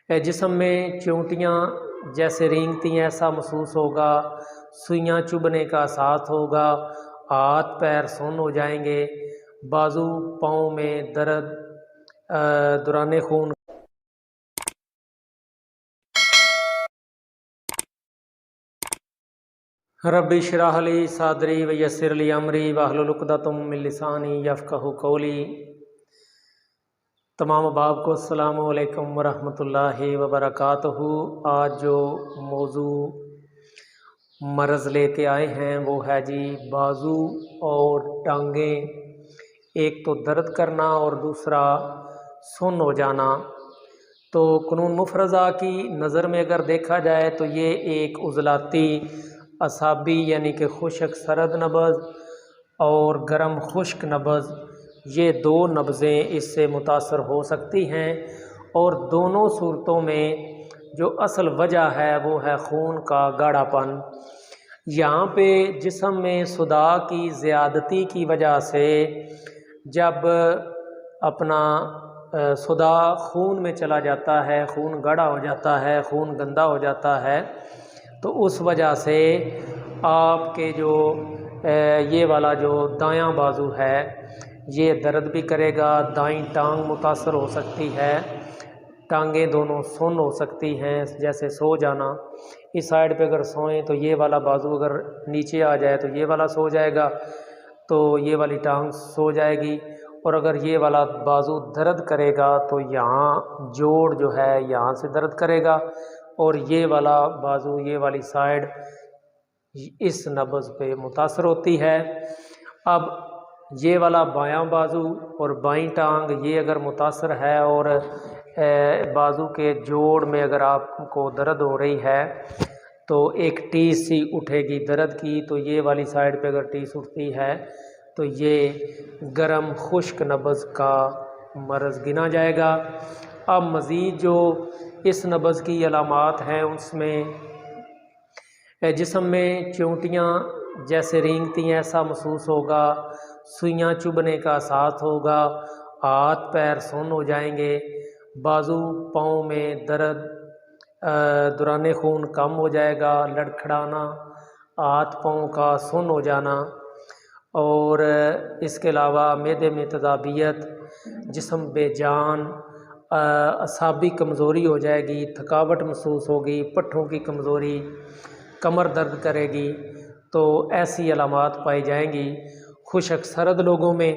जिस्म में चोटियाँ जैसे रेंगती हैं ऐसा महसूस होगा, सुइयाँ चुभने का एहसास होगा, हाथ पैर सुन्न हो जाएंगे, बाजू पाँव में दर्द, दौरान खून। रब्बी इश्रह ली सदरी व यस्सिर ली अमरी वाहलुल उक़दतम मिन लिसानी यफ़क़हू क़ौली। तमाम बाब को अस्सलामु अलैकुम व रहमतुल्लाहि व बरकातहू। आज जो मौजू मरज़ लेके आए हैं वो है जी बाजू और टांगें, एक तो दर्द करना और दूसरा सुन्न हो जाना। तो क़ुनून मुफ़रज़ा की नज़र में अगर देखा जाए तो ये एक उज़लाती असाबी यानी कि खुश्क सरद नब्ज़ और गर्म खुश्क नब्ज़, ये दो नब्ज़ें इससे मुतासर हो सकती हैं। और दोनों सूरतों में जो असल वजह है वो है खून का गाढ़ापन। यहाँ पे जिस्म में सुदा की ज़्यादती की वजह से जब अपना सुदा खून में चला जाता है, खून गाढ़ा हो जाता है, खून गंदा हो जाता है, तो उस वजह से आपके जो ये वाला जो दायां बाजू है ये दर्द भी करेगा, दाईं टांग मुतासर हो सकती है, टांगें दोनों सुन्न हो सकती हैं, जैसे सो जाना। इस साइड पे अगर सोएं तो ये वाला बाजू अगर नीचे आ जाए तो ये वाला सो जाएगा, तो ये वाली टांग सो जाएगी। और अगर ये वाला बाजू दर्द करेगा तो यहाँ जोड़ जो है यहाँ से दर्द करेगा, और ये वाला बाजू ये वाली साइड इस नब्ज़ पे मुतासर होती है। अब ये वाला बायां बाजू और बाईं टांग ये अगर मुतासर है और बाजू के जोड़ में अगर आपको दर्द हो रही है तो एक टीस सी उठेगी दर्द की, तो ये वाली साइड पे अगर टीस उठती है तो ये गर्म खुश्क नब्ज़ का मरज़ गिना जाएगा। अब मज़ीद जो इस नब्ज़ की अलामात हैं उसमें जिस्म में चोटियाँ जैसे रेंगती हैं ऐसा महसूस होगा, सुइयाँ चुभने का एहसास होगा, हाथ पैर सुन्न हो जाएंगे, बाजू पाँव में दर्द, दौरान खून कम हो जाएगा, लड़खड़ाना, हाथ पाँव का सुन्न हो जाना। और इसके अलावा मैदे में तज़ाबियत, जिस्म बेजान, असाबी कमज़ोरी हो जाएगी, थकावट महसूस होगी, पट्ठों की कमज़ोरी, कमर दर्द करेगी। तो ऐसी अलामात पाई जाएंगी खुश्क सरद लोगों में।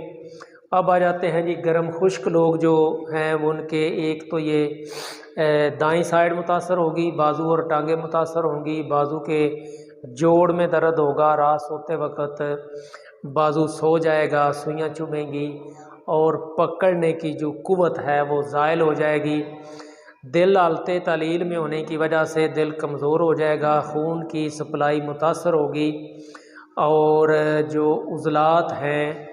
अब आ जाते हैं जी गर्म खुश्क लोग जो हैं वो उनके एक तो ये दाईं साइड मुतासर होगी, बाजू और टांगें मुतासर होंगी, बाजू के जोड़ में दर्द होगा, रात सोते वक्त बाजू सो जाएगा, सुइयाँ चुभेंगी और पकड़ने की जो कुव्वत है वो ज़ायल हो जाएगी। दिल हालते तालील में होने की वजह से दिल कमज़ोर हो जाएगा, खून की सप्लाई मुतासर होगी, और जो उज़लात हैं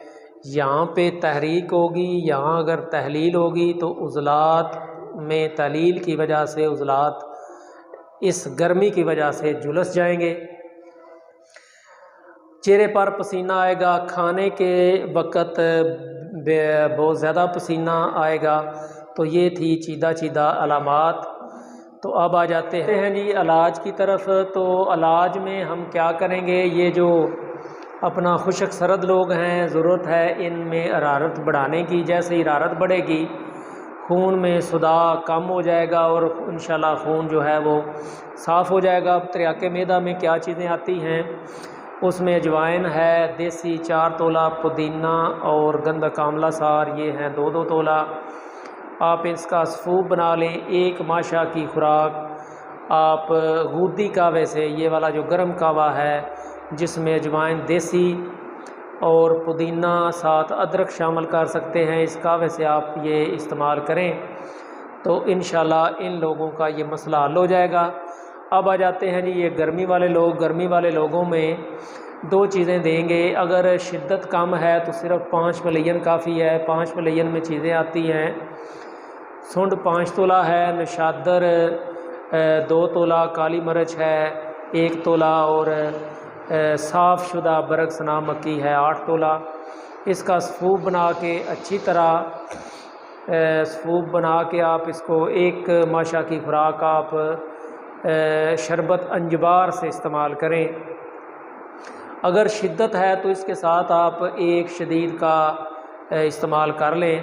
यहाँ पे तहरीक होगी, यहाँ अगर तहलील होगी तो उज़लात में तहलील की वजह से उज़लात इस गर्मी की वजह से झुलस जाएंगे। चेहरे पर पसीना आएगा, खाने के वक़्त बहुत ज़्यादा पसीना आएगा। तो ये थी चीदा चीदा अलामात। तो अब आ जाते हैं जी इलाज की तरफ। तो इलाज में हम क्या करेंगे, ये जो अपना खुश्क सरद लोग हैं ज़रूरत है इनमें हरारत बढ़ाने की। जैसे ही हरारत बढ़ेगी खून में सुदा कम हो जाएगा और इंशाल्लाह खून जो है वो साफ़ हो जाएगा। अब त्रियाके मैदा में क्या चीज़ें आती हैं उसमें अजवाइन है देसी 4 तोला, पुदीना और गंधक आंवला सार ये हैं 2-2 तोला। आप इसका सूप बना लें। एक माशा की खुराक आप गूदी कावे से, ये वाला जो गर्म कावा है जिसमें अजवाइन देसी और पुदीना साथ अदरक शामिल कर सकते हैं, इस कावे से आप ये इस्तेमाल करें तो इंशाल्लाह इन लोगों का ये मसला हल हो जाएगा। अब आ जाते हैं जी ये गर्मी वाले लोग। गर्मी वाले लोगों में 2 चीज़ें देंगे। अगर शिद्दत कम है तो सिर्फ 5 मलयन काफ़ी है। 5 मलयन में चीज़ें आती हैं, सुंड 5 तोला है, नशादर 2 तोला, काली मिर्च है 1 तोला और साफ़ शुदा बरगसना मक्की है 8 तोला। इसका सूप बना के अच्छी तरह سوپ بنا کے آپ اس کو ایک ماشا کی خوراک آپ شربت انجبار سے استعمال کریں۔ اگر شدت ہے تو اس کے ساتھ آپ ایک شدید کا استعمال کر لیں۔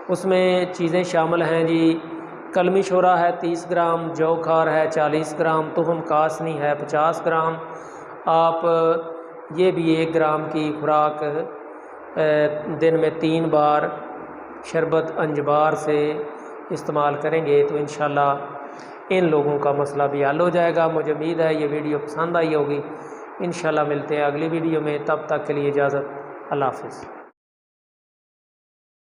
اس میں چیزیں شامل ہیں جی، کلمی شورہ ہے 30 گرام، جو کھار ہے 40 گرام، تہم کاسنی ہے 50 گرام۔ آپ یہ بھی 1 گرام کی خوراک دن میں 3 بار شربت انجبار سے استعمال کریں گے تو انشاءاللہ ان لوگوں کا مسئلہ بھی حل ہو جائے گا۔ مجھے امید ہے یہ ویڈیو پسند آئی ہوگی۔ انشاءاللہ ملتے ہیں اگلی ویڈیو میں، تب تک کے لیے اجازت، اللہ حافظ۔